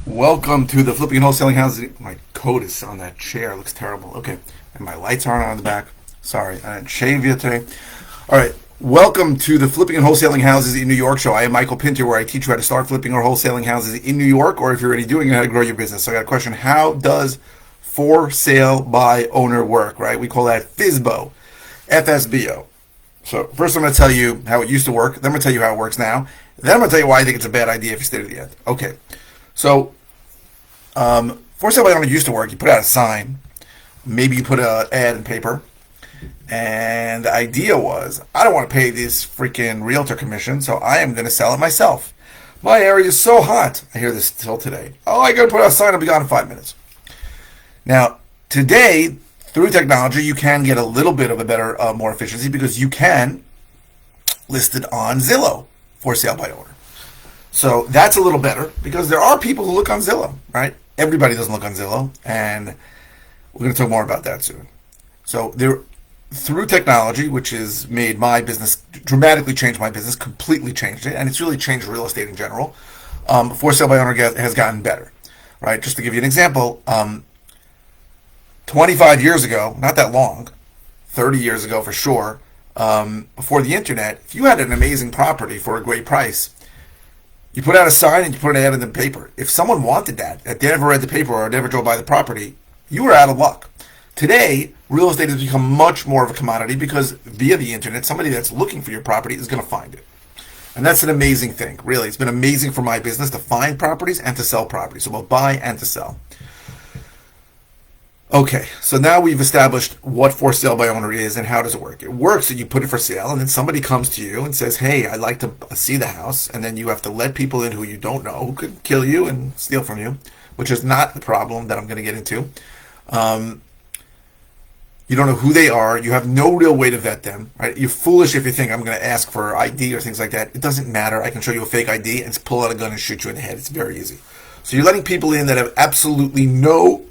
Welcome to the Flipping and Wholesaling Houses. My coat is on that chair. It looks terrible. Okay. And my lights aren't on the back. Sorry. I didn't shave you today. All right. Welcome to the Flipping and Wholesaling Houses in New York show. I am Michael Pinter, where I teach you how to start flipping or wholesaling houses in New York, or if you're already doing it, how to grow your business. So I got a question. How does for sale by owner work, right? We call that FSBO. FSBO. So first I'm going to tell you how it used to work. Then I'm going to tell you how it works now. Then I'm going to tell you why I think it's a bad idea if you stay to the end. Okay. So for sale by owner used to work. You put out a sign, maybe you put an ad in paper, and the idea was, I don't want to pay this freaking realtor commission, so I am going to sell it myself. My area is so hot. I hear this still today. Oh, I got to put out a sign. I'll be gone in 5 minutes. Now, today, through technology, you can get a little bit of a better, more efficiency because you can list it on Zillow for sale by owner. So that's a little better because there are people who look on Zillow, right? Everybody doesn't look on Zillow, and we're going to talk more about that soon. So through technology, which has made my business, dramatically changed my business, completely changed it, and it's really changed real estate in general, for sale by owner has gotten better, right? Just to give you an example, 25 years ago, not that long, 30 years ago for sure, before the internet, if you had an amazing property for a great price, you put out a sign and you put an ad in the paper. If someone wanted that, if they never read the paper or never drove by the property, you were out of luck. Today, real estate has become much more of a commodity because via the internet, somebody that's looking for your property is going to find it. And that's an amazing thing, really. It's been amazing for my business to find properties and to sell properties, so both buy and to sell. Okay, so now we've established what for sale by owner is and how does it work. It works that you put it for sale and then somebody comes to you and says, hey, I'd like to see the house, and then you have to let people in who you don't know, who could kill you and steal from you, which is not the problem that I'm going to get into. You don't know who they are. You have no real way to vet them, right? You're foolish if you think I'm going to ask for ID or things like that. It doesn't matter. I can show you a fake ID and pull out a gun and shoot you in the head. It's very easy. So you're letting people in that have absolutely no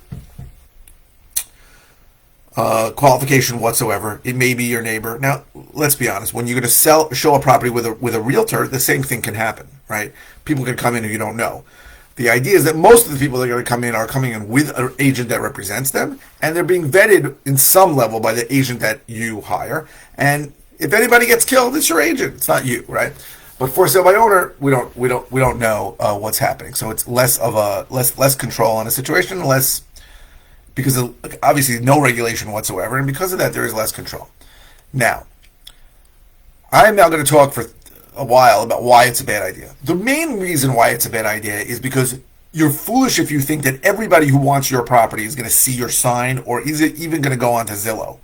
qualification whatsoever. It may be your neighbor. Now, let's be honest. When you're going to show a property with a realtor, the same thing can happen, right? People can come in who you don't know. The idea is that most of the people that are going to come in are coming in with an agent that represents them, and they're being vetted in some level by the agent that you hire. And if anybody gets killed, it's your agent. It's not you, right? But for sale by owner, we don't know what's happening. So it's less of a less control on a situation, less. Because of, obviously no regulation whatsoever, and because of that there is less control. Now, I'm now going to talk for a while about why it's a bad idea. The main reason why it's a bad idea is because you're foolish if you think that everybody who wants your property is going to see your sign or is it even going to go onto Zillow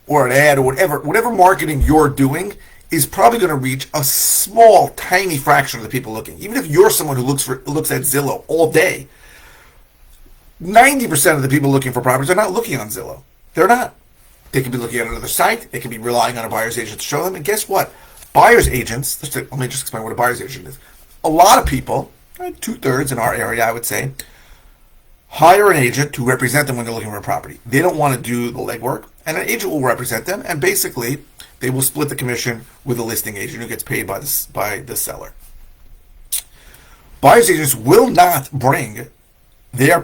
or an ad or whatever marketing you're doing is probably going to reach a small, tiny fraction of the people looking. Even if you're someone who looks at Zillow all day, 90% of the people looking for properties are not looking on Zillow. They're not. They could be looking at another site. They could be relying on a buyer's agent to show them. And guess what? Buyer's agents, let me just explain what a buyer's agent is. A lot of people, 2/3 in our area, I would say, hire an agent to represent them when they're looking for a property. They don't want to do the legwork, and an agent will represent them, and basically they will split the commission with a listing agent who gets paid by the seller. Buyer's agents will not bring their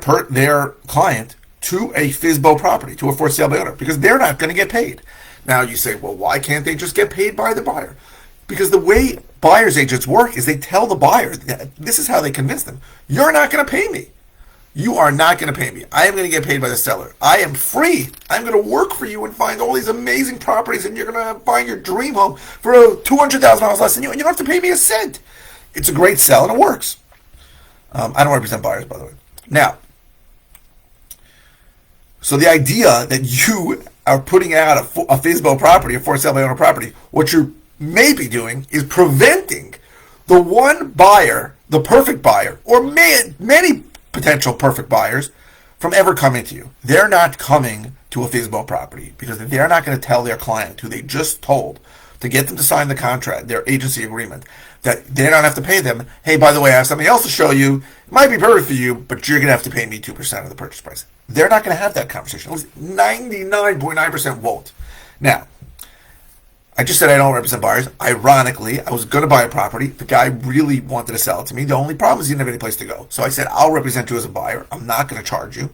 client to a FSBO property, to a for sale by owner, because they're not going to get paid. Now you say, well, why can't they just get paid by the buyer? Because the way buyer's agents work is they tell the buyer, this is how they convince them, you're not going to pay me. You are not going to pay me. I am going to get paid by the seller. I am free. I'm going to work for you and find all these amazing properties, and you're going to find your dream home for $200,000 less than you, and you don't have to pay me a cent. It's a great sell, and it works. I don't represent buyers, by the way. Now, so the idea that you are putting out a FSBO property, a for sale by owner property, what you may be doing is preventing the one buyer, the perfect buyer, or many potential perfect buyers from ever coming to you. They're not coming to a FSBO property because they're not going to tell their client who they just told to get them to sign the contract, their agency agreement, that they don't have to pay them. Hey, by the way, I have something else to show you. It might be perfect for you, but you're going to have to pay me 2% of the purchase price. They're not going to have that conversation. At least 99.9% won't. Now, I just said I don't represent buyers. Ironically, I was going to buy a property. The guy really wanted to sell it to me. The only problem is he didn't have any place to go. So I said, I'll represent you as a buyer. I'm not going to charge you.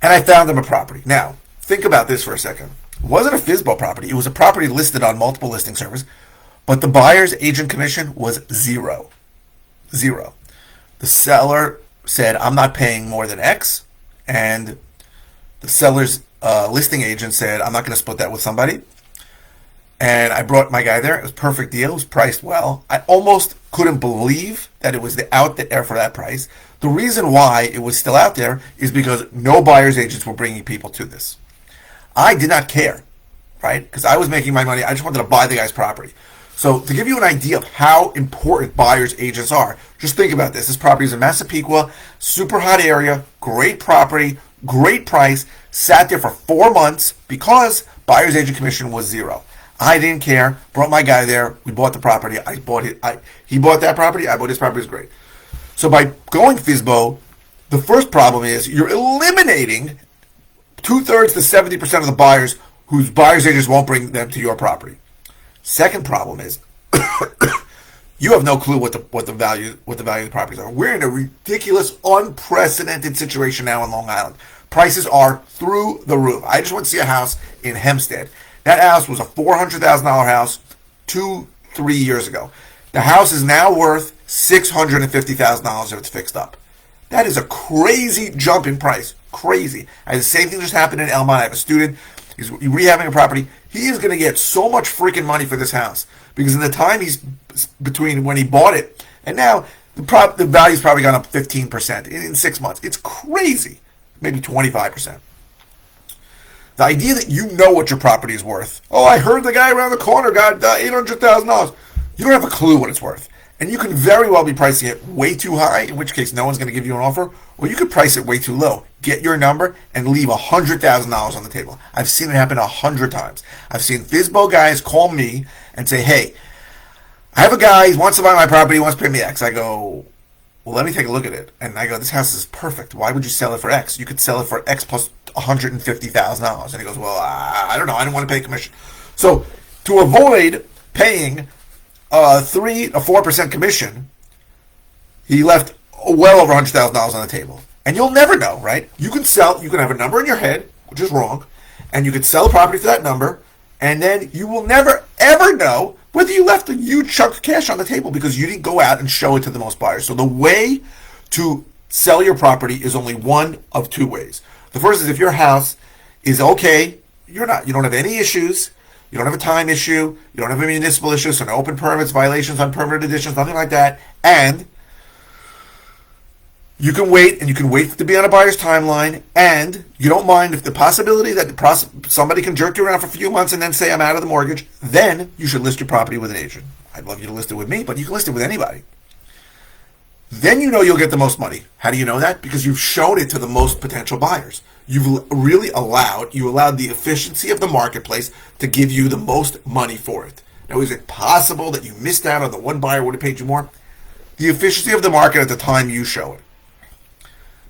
And I found him a property. Now, think about this for a second. It wasn't a FSBO property. It was a property listed on multiple listing servers, but the buyer's agent commission was zero. Zero. The seller said, I'm not paying more than X, and the seller's listing agent said, I'm not going to split that with somebody. And I brought my guy there. It was a perfect deal. It was priced well. I almost couldn't believe that it was out there for that price. The reason why it was still out there is because no buyer's agents were bringing people to this. I did not care, right? Because I was making my money. I just wanted to buy the guy's property. So to give you an idea of how important buyer's agents are, just think about this. This property is in Massapequa, super hot area, great property, great price, sat there for 4 months because buyer's agent commission was zero. I didn't care. Brought my guy there. We bought the property. He bought that property. I bought his property. It was great. So by going FSBO, the first problem is you're eliminating 2/3 to 70% of the buyers whose buyer's agents won't bring them to your property. Second problem is you have no clue what the value of the properties are. We're in a ridiculous, unprecedented situation now in Long Island. Prices are through the roof. I just went to see a house in Hempstead. That house was a $400,000 house 2-3 years ago. The house is now worth $650,000 if it's fixed up. That is a crazy jump in price. Crazy. And the same thing just happened in Elmont. I have a student. He's rehabbing a property. He is going to get so much freaking money for this house because in the time he's between when he bought it and now, the value's probably gone up 15% in 6 months. It's crazy. Maybe 25%. The idea that you know what your property is worth. Oh, I heard the guy around the corner got $800,000. You don't have a clue what it's worth. And you can very well be pricing it way too high, in which case no one's going to give you an offer, or you could price it way too low. Get your number and leave $100,000 on the table. I've seen it happen 100 times. I've seen FSBO guys call me and say, hey, I have a guy, he wants to buy my property, he wants to pay me X. I go, well, let me take a look at it. And I go, this house is perfect. Why would you sell it for X? You could sell it for X plus $150,000. And he goes, well, I don't know. I don't want to pay commission. So to avoid paying 3 or 4% commission, he left well over $100,000 on the table. And you'll never know, right? You can have a number in your head, which is wrong, and you could sell a property for that number, and then you will never, ever know whether you left a huge chunk of cash on the table because you didn't go out and show it to the most buyers. So the way to sell your property is only one of two ways. The first is if your house is okay, you don't have any issues, you don't have a time issue, you don't have a municipal issue, so no open permits, violations, unpermitted additions, nothing like that, and you can wait to be on a buyer's timeline, and you don't mind if the possibility that somebody can jerk you around for a few months and then say, I'm out of the mortgage, then you should list your property with an agent. I'd love you to list it with me, but you can list it with anybody. Then you know you'll get the most money. How do you know that? Because you've shown it to the most potential buyers. You've really allowed the efficiency of the marketplace to give you the most money for it. Now, is it possible that you missed out on the one buyer would have paid you more? The efficiency of the market at the time you show it.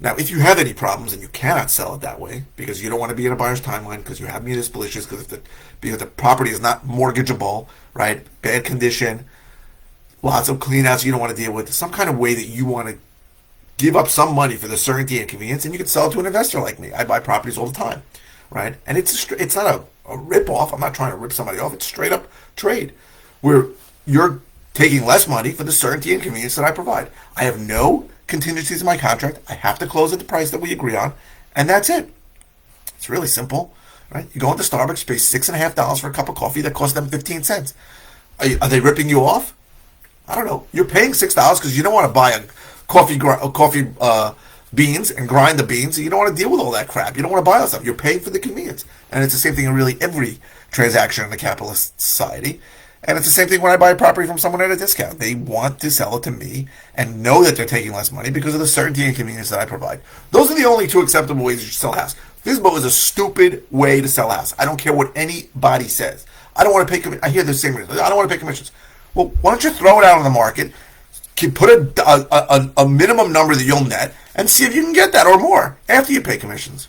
Now, if you have any problems and you cannot sell it that way because you don't want to be in a buyer's timeline because you have municipal issues because the property is not mortgageable, right? Bad condition, lots of cleanouts you don't want to deal with, some kind of way that you want to give up some money for the certainty and convenience, and you can sell it to an investor like me. I buy properties all the time, right? And it's not a rip-off. I'm not trying to rip somebody off. It's straight up trade where you're taking less money for the certainty and convenience that I provide. I have no contingencies in my contract. I have to close at the price that we agree on, and that's it. It's really simple, right? You go into Starbucks, you pay $6.50 for a cup of coffee that costs them 15 cents. Are they ripping you off? I don't know. You're paying $6 because you don't want to buy a coffee beans and grind the beans. You don't want to deal with all that crap. You don't want to buy all that stuff. You're paying for the convenience. And it's the same thing in really every transaction in the capitalist society. And it's the same thing when I buy a property from someone at a discount. They want to sell it to me and know that they're taking less money because of the certainty and convenience that I provide. Those are the only two acceptable ways you sell a house. FSBO is a stupid way to sell a house. I don't care what anybody says. I don't want to pay commissions. I hear the same reason. I don't want to pay commissions. Well, why don't you throw it out on the market, put a minimum number that you'll net, and see if you can get that or more after you pay commissions.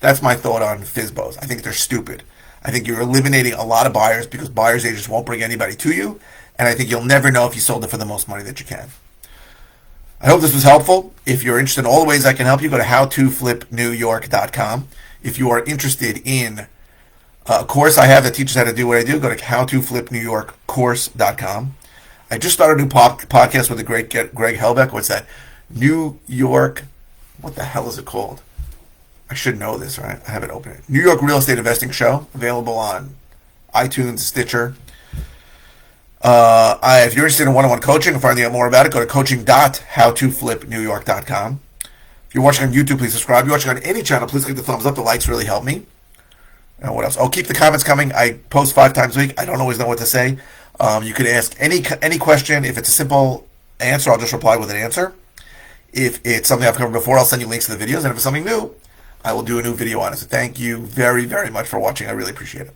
That's my thought on FSBOs. I think they're stupid. I think you're eliminating a lot of buyers because buyers agents won't bring anybody to you. And I think you'll never know if you sold it for the most money that you can. I hope this was helpful. If you're interested in all the ways I can help you, go to howtoflipnewyork.com. If you are interested in a course I have that teaches how to do what I do, go to howtoflipnewyorkcourse.com. I just started a new podcast with the great Greg Helbeck. What's that? New York, what the hell is it called? I should know this, right? I have it open. New York Real Estate Investing Show, available on iTunes, Stitcher. If you're interested in one-on-one coaching and finding out more about it, go to coaching.howtoflipnewyork.com. If you're watching on YouTube, please subscribe. If you're watching on any channel, please click the thumbs up. The likes really help me. And what else? Oh, keep the comments coming. I post 5 times a week. I don't always know what to say. You could ask any question. If it's a simple answer, I'll just reply with an answer. If it's something I've covered before, I'll send you links to the videos. And if it's something new, I will do a new video on it. So thank you very, very much for watching. I really appreciate it.